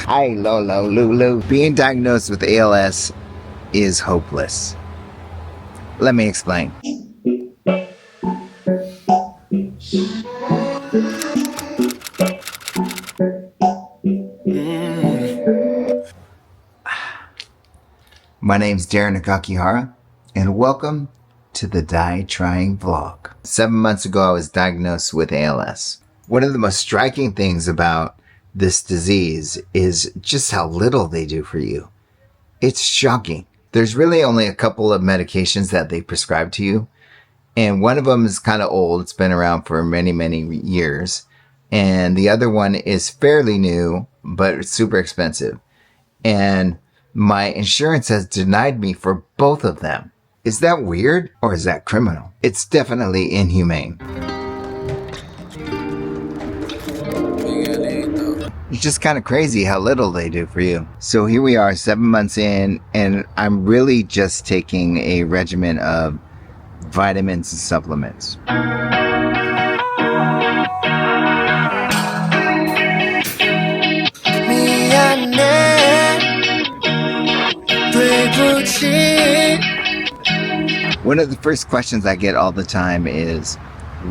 Hi, Lolo, Lulu. Being diagnosed with ALS is hopeless. Let me explain. My name's Darin Nakakihara, and welcome to the Die Trying vlog. 7 months ago, I was diagnosed with ALS. One of the most striking things about this disease is just how little they do for you. It's shocking. There's really only a couple of medications that they prescribe to you, and one of them is kind of old. It's been around for many, many years. And the other one is fairly new, but it's super expensive. And my insurance has denied me for both of them. Is that weird or is that criminal? It's definitely inhumane. It's just kind of crazy how little they do for you. So here we are 7 months in, and I'm really just taking a regimen of vitamins and supplements. One of the first questions I get all the time is,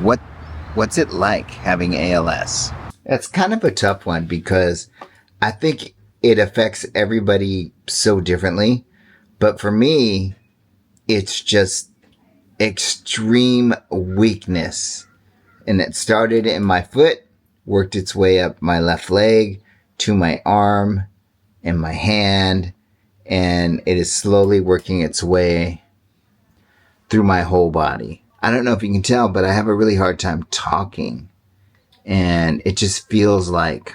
what's it like having ALS? That's kind of a tough one because I think it affects everybody so differently. But for me, it's just extreme weakness. And it started in my foot, worked its way up my left leg to my arm and my hand. And it is slowly working its way through my whole body. I don't know if you can tell, but I have a really hard time talking. And it just feels like,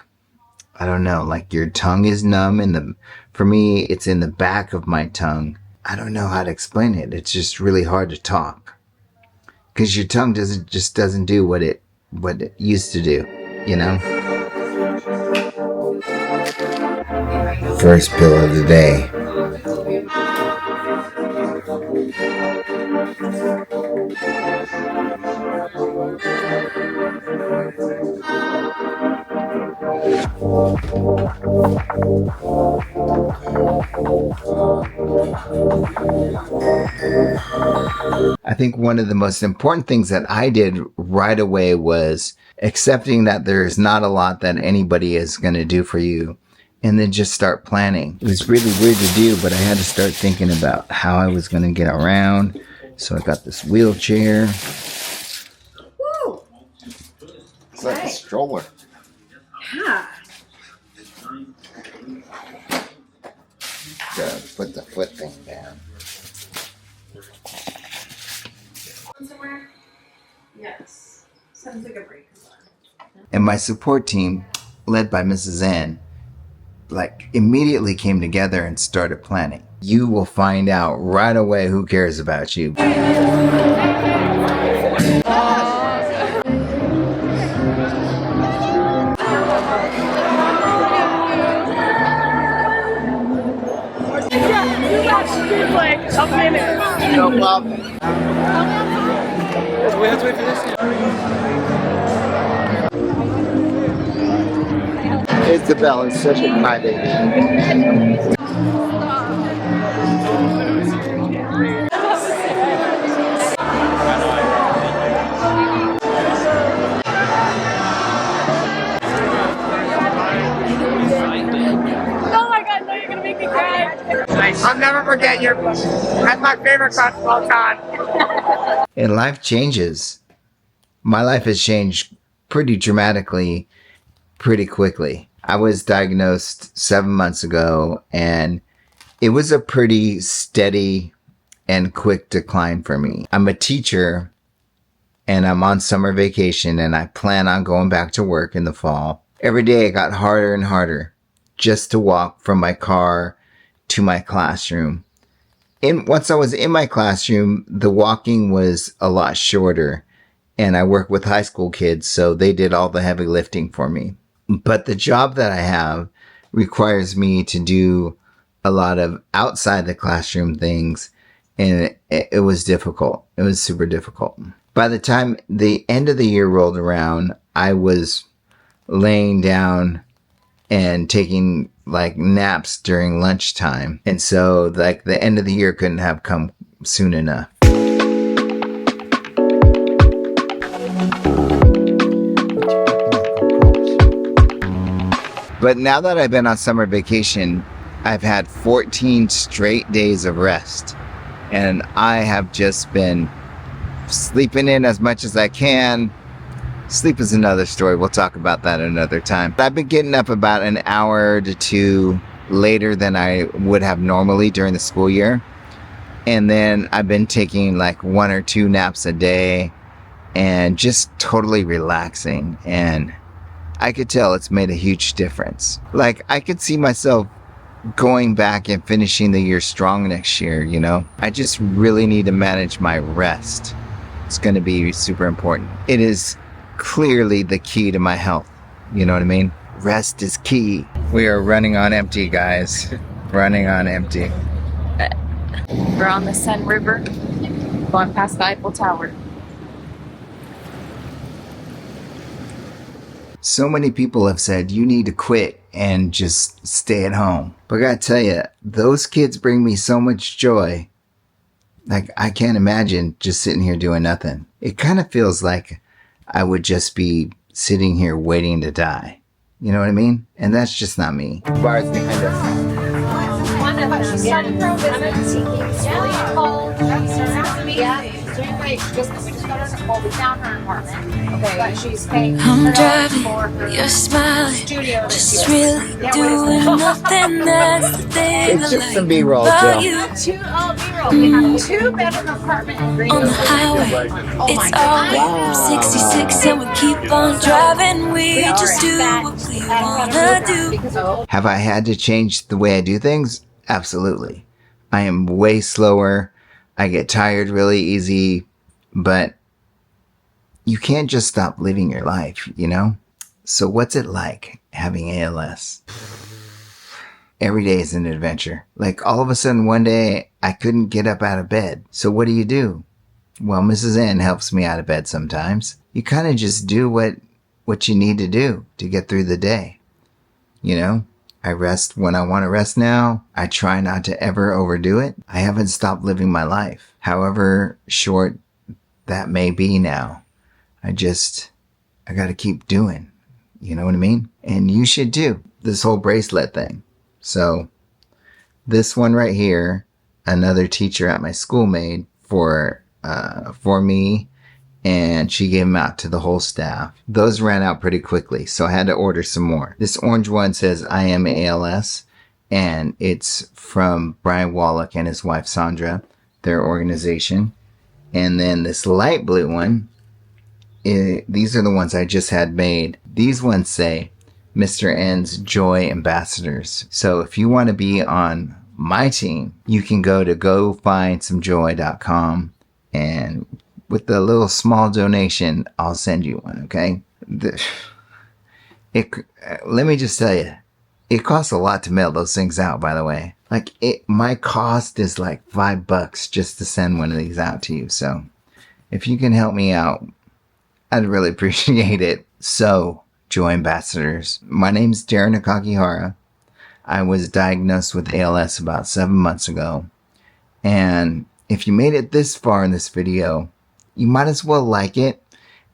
I don't know, like your tongue is numb. For me, it's in the back of my tongue. I don't know how to explain it. It's just really hard to talk. Because your tongue doesn't do what it used to do, you know? First pill of the day. I think one of the most important things that I did right away was accepting that there's not a lot that anybody is going to do for you, and then just start planning. It was really weird to do, but I had to start thinking about how I was going to get around. So I got this wheelchair. Woo! It's like a stroller. Yeah. Gotta put the foot thing down. Somewhere? Yes. Sounds like a break. And my support team, led by Mrs. N, immediately came together and started planning. You will find out right away who cares about you. Like a minute. No problem. We have to wait for this. Isabel is such a crybaby. Oh my god, no, you're gonna make me cry. I'll never forget you. That's my favorite class of all time. And life changes. My life has changed pretty dramatically, pretty quickly. I was diagnosed 7 months ago, and it was a pretty steady and quick decline for me. I'm a teacher, and I'm on summer vacation, and I plan on going back to work in the fall. Every day it got harder and harder just to walk from my car to my classroom. And once I was in my classroom, the walking was a lot shorter, and I work with high school kids, so they did all the heavy lifting for me. But the job that I have requires me to do a lot of outside the classroom things, and it was difficult. It was super difficult. By the time the end of the year rolled around, I was laying down and taking like naps during lunchtime. And so like the end of the year couldn't have come soon enough. But now that I've been on summer vacation, I've had 14 straight days of rest. And I have just been sleeping in as much as I can. Sleep is another story. We'll talk about that another time. I've been getting up about an hour to two later than I would have normally during the school year. And then I've been taking like 1 or 2 naps a day and just totally relaxing. And I could tell it's made a huge difference. Like I could see myself going back and finishing the year strong next year, you know? I just really need to manage my rest. It's going to be super important. It is clearly the key to my health. You know what I mean? Rest is key. We are running on empty, guys. Running on empty. We're on the Seine River, going past the Eiffel Tower. So many people have said you need to quit and just stay at home. But I gotta tell you, those kids bring me so much joy. Like, I can't imagine just sitting here doing nothing. It kind of feels like I would just be sitting here waiting to die. You know what I mean? And that's just not me. Bars behind us. One of us, she's starting her own business. It's really cold. Yeah, she's doing great. We just got her, well, we found her apartment. Okay. But she's paying I'm $100 driving, for her you're smiling, studio. just really doing nothing. That's the thing It's I just some like B-roll, about Jill. you. B-roll. We have a 2-bedroom apartment in Greenville. On the highway, Oh it's my all God. 66 and we keep on driving. We just do what we wanna do. Because Have I had to change the way I do things? Absolutely. I am way slower. I get tired really easy, but you can't just stop living your life, you know? So what's it like having ALS? Every day is an adventure. Like all of a sudden one day I couldn't get up out of bed. So what do? Well, Mrs. N helps me out of bed sometimes. You kind of just do what you need to do to get through the day. You know? I rest when I want to rest now. I try not to ever overdo it. I haven't stopped living my life, however short that may be now. I got to keep doing. You know what I mean? And you should too. This whole bracelet thing. So this one right here, another teacher at my school made for me, and she gave them out to the whole staff. Those ran out pretty quickly, so I had to order some more. This orange one says, I am ALS, and it's from Brian Wallach and his wife Sandra, their organization. And then this light blue one, these are the ones I just had made. These ones say, Mr. N's Joy Ambassadors. So if you want to be on my team, you can go to gofindsomejoy.com, and with a little small donation, I'll send you one, okay? Let me just tell you, it costs a lot to mail those things out, by the way. Like, my cost is like $5 just to send one of these out to you. So if you can help me out, I'd really appreciate it. So, Joy Ambassadors, my name's Darin Nakakihara. I was diagnosed with ALS about 7 months ago. And if you made it this far in this video, you might as well like it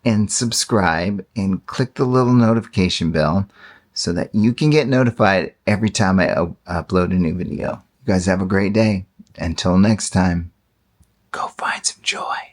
and subscribe and click the little notification bell so that you can get notified every time I upload a new video. You guys have a great day. Until next time, go find some joy.